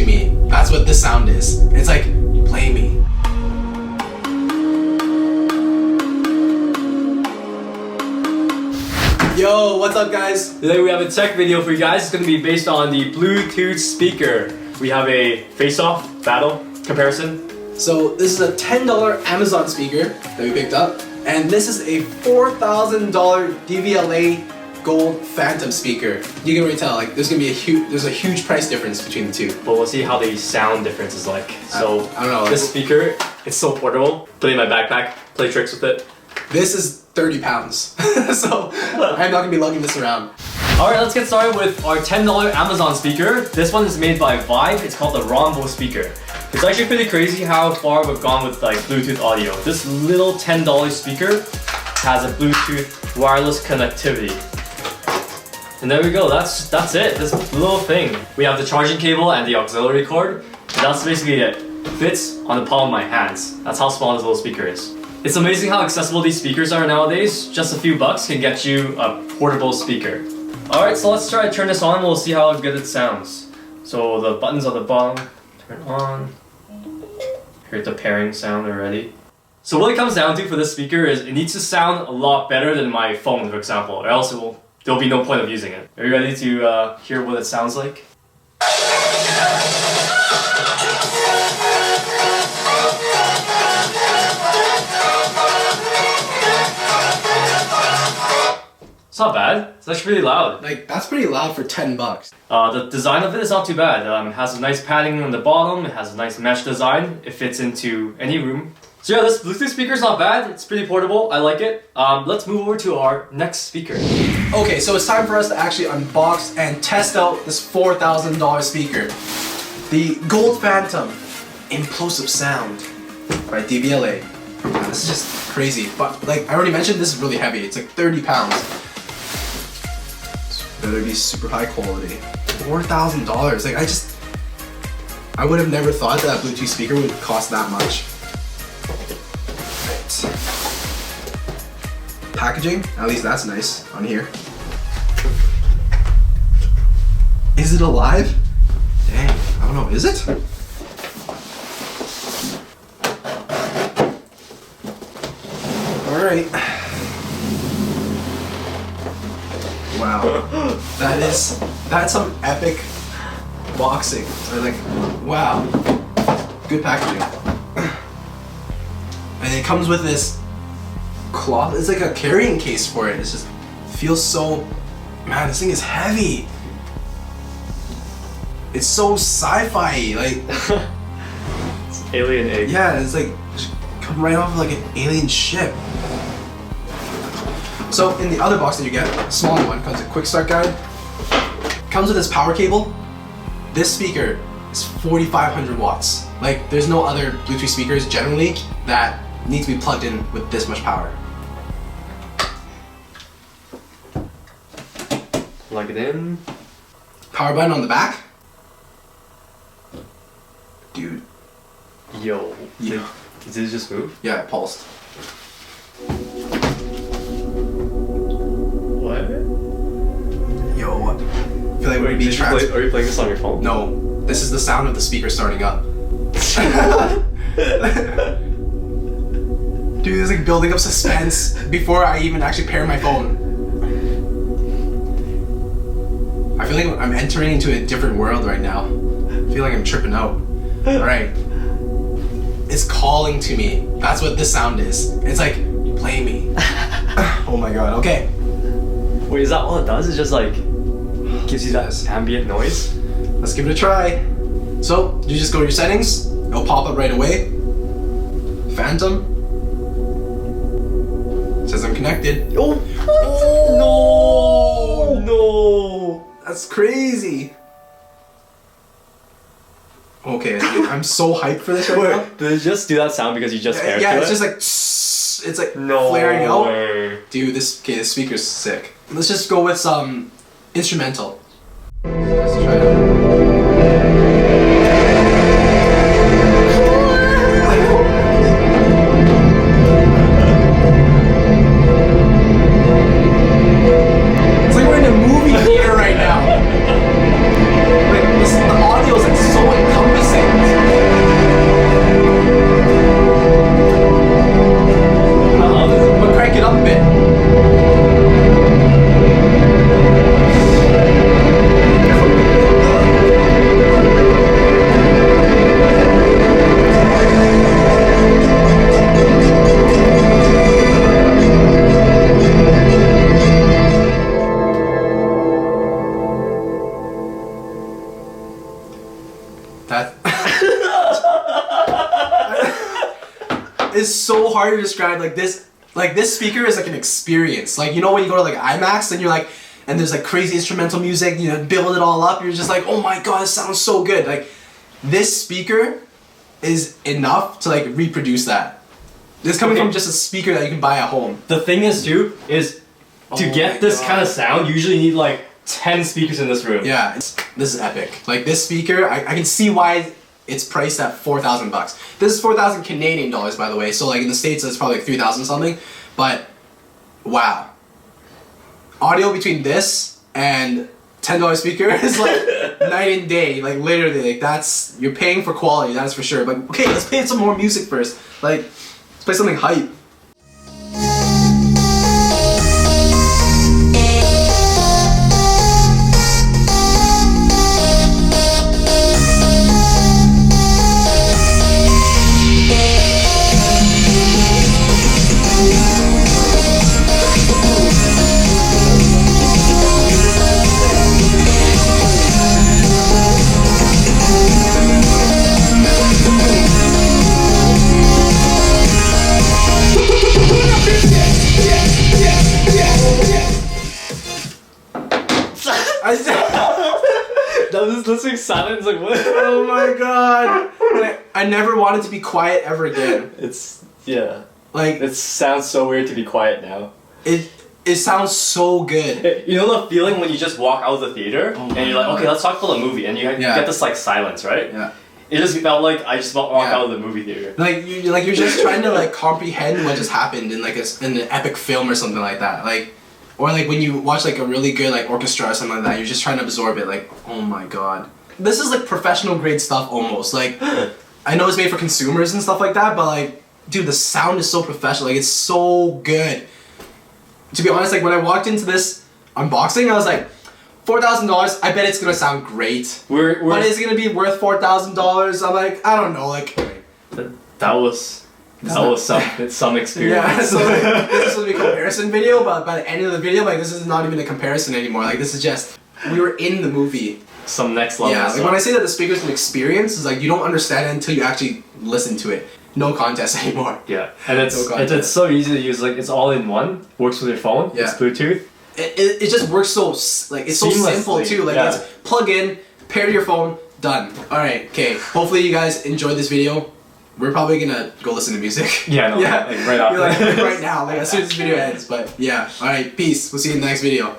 to me. That's what this sound is. It's like, play me. Yo, what's up guys? Today we have a tech video for you guys. It's going to be based on the Bluetooth speaker. We have a face-off battle comparison. So this is a $10 Amazon speaker that we picked up, and this is a $4,000 Devialet Gold Phantom speaker. You can already tell, like, there's a huge price difference between the two. But we'll see how the sound difference is like. So I don't know. This speaker, it's so portable. Put it in my backpack, play tricks with it. This is 30 pounds, so I'm not gonna be lugging this around. Alright, let's get started with our $10 Amazon speaker. This one is made by Vive. It's called the Rombo speaker. It's actually pretty crazy how far we've gone with like Bluetooth audio. This little $10 speaker has a Bluetooth wireless connectivity. And there we go, that's it, this little thing. We have the charging cable and the auxiliary cord. And that's basically it. Fits on the palm of my hands. That's how small this little speaker is. It's amazing how accessible these speakers are nowadays. Just a few bucks can get you a portable speaker. Alright, so let's try to turn this on. We'll see how good it sounds. So the buttons on the bottom, turn on. Heard the pairing sound already. So what it comes down to for this speaker is it needs to sound a lot better than my phone, for example, or else there'll be no point of using it. Are you ready to hear what it sounds like? It's not bad. It's actually pretty loud. Like, that's pretty loud for 10 bucks. The design of it is not too bad. It has a nice padding on the bottom. It has a nice mesh design. It fits into any room. So yeah, this Bluetooth speaker is not bad. It's pretty portable. I like it. Let's move over to our next speaker. Okay, so it's time for us to actually unbox and test out this $4,000 speaker. The Gold Phantom Implosive Sound by Devialet. This is just crazy. But like I already mentioned, this is really heavy. It's like 30 pounds. Better be super high quality. $4,000. Like I would have never thought that a Bluetooth speaker would cost that much. Right. Packaging, at least that's nice on here. Is it alive? Dang, I don't know, is it? Alright. Wow, that's some epic boxing. Or like, wow, good packaging. And it comes with this cloth. It's like a carrying case for it. It just feels so, man, this thing is heavy. It's so sci-fi, like. It's alien egg. Yeah, it's like just come right off of like an alien ship. So in the other box that you get, smaller one, comes a quick start guide. Comes with this power cable. This speaker is 4,500 watts. Like there's no other Bluetooth speakers generally that need to be plugged in with this much power. Plug it in. Power button on the back. Dude. Yo. Yeah. Did it just move? Yeah, it pulsed. What? Yo, I feel like we're being Are you playing this on your phone? No, this is the sound of the speaker starting up. Dude, it's like building up suspense before I even actually pair my phone. I feel like I'm entering into a different world right now. I feel like I'm tripping out. Alright. It's calling to me. That's what this sound is. It's like, play me. Oh my god, okay. Wait, is that all it does? It just like gives you that ambient noise? Let's give it a try. So, you just go to your settings. It'll pop up right away. Phantom. Says I'm connected. Oh! No! No! That's crazy. Okay, dude, I'm so hyped for this right now. Did it just do that sound because you just paired Yeah, to it's it? just like it's like No flaring out. way. Dude, this speaker's sick. Let's just go with some instrumental. Let's try it. It's like we're in a movie theater right now. Like, the audio is like so hard to describe. Like this speaker is like an experience. Like, you know when you go to like IMAX and you're like, and there's like crazy instrumental music, you know, build it all up. You're just like, oh my god, it sounds so good. Like, this speaker is enough to like reproduce that. This coming from just a speaker that you can buy at home. The thing is too, is to get this kind of sound, you usually need like 10 speakers in this room. Yeah, this is epic. Like this speaker, I can see why it's priced at $4,000 bucks. This is 4,000 Canadian dollars, by the way. So like in the States, it's probably like 3,000 something. But wow, audio between this and $10 speaker is like night and day. Like literally, like you're paying for quality. That's for sure. But okay, let's play some more music first. Like, let's play something hype. That was just listening silent. Like, what? Oh my god! Like, I never wanted to be quiet ever again. Like, it sounds so weird to be quiet now. It sounds so good. You know the feeling when you just walk out of the theater and you're like, okay, let's talk about the movie, and you get this like silence, right? Yeah. It just felt like I just walked out of the movie theater. Like you're just trying to like comprehend what just happened in like in an epic film or something like that. Like, or like when you watch like a really good like orchestra or something like that, you're just trying to absorb it. Like, oh my god, this is like professional grade stuff almost. Like, I know it's made for consumers and stuff like that, but like, dude, the sound is so professional. Like, it's so good. To be honest, like when I walked into this unboxing, I was like, $4,000. I bet it's gonna sound great. But is it gonna be worth $4,000? I'm like, I don't know. Like, that was some experience. Yeah, so like, this is supposed to be a comparison video, but by the end of the video, like, this is not even a comparison anymore. Like, this is just, we were in the movie. Some next level. Yeah, like when I say that the speaker's an experience, it's like you don't understand it until you actually listen to it. No contest anymore. Yeah, and it's so easy to use. Like, it's all in one. Works with your phone. Yeah. It's Bluetooth. It just works so like it's so simple too. Like, it's plug in, pair to your phone, done. All right, okay. Hopefully you guys enjoyed this video. We're probably gonna go listen to music. Yeah, no, yeah, like right after. Like right now, like as soon as this video ends. But yeah, all right, peace. We'll see you in the next video.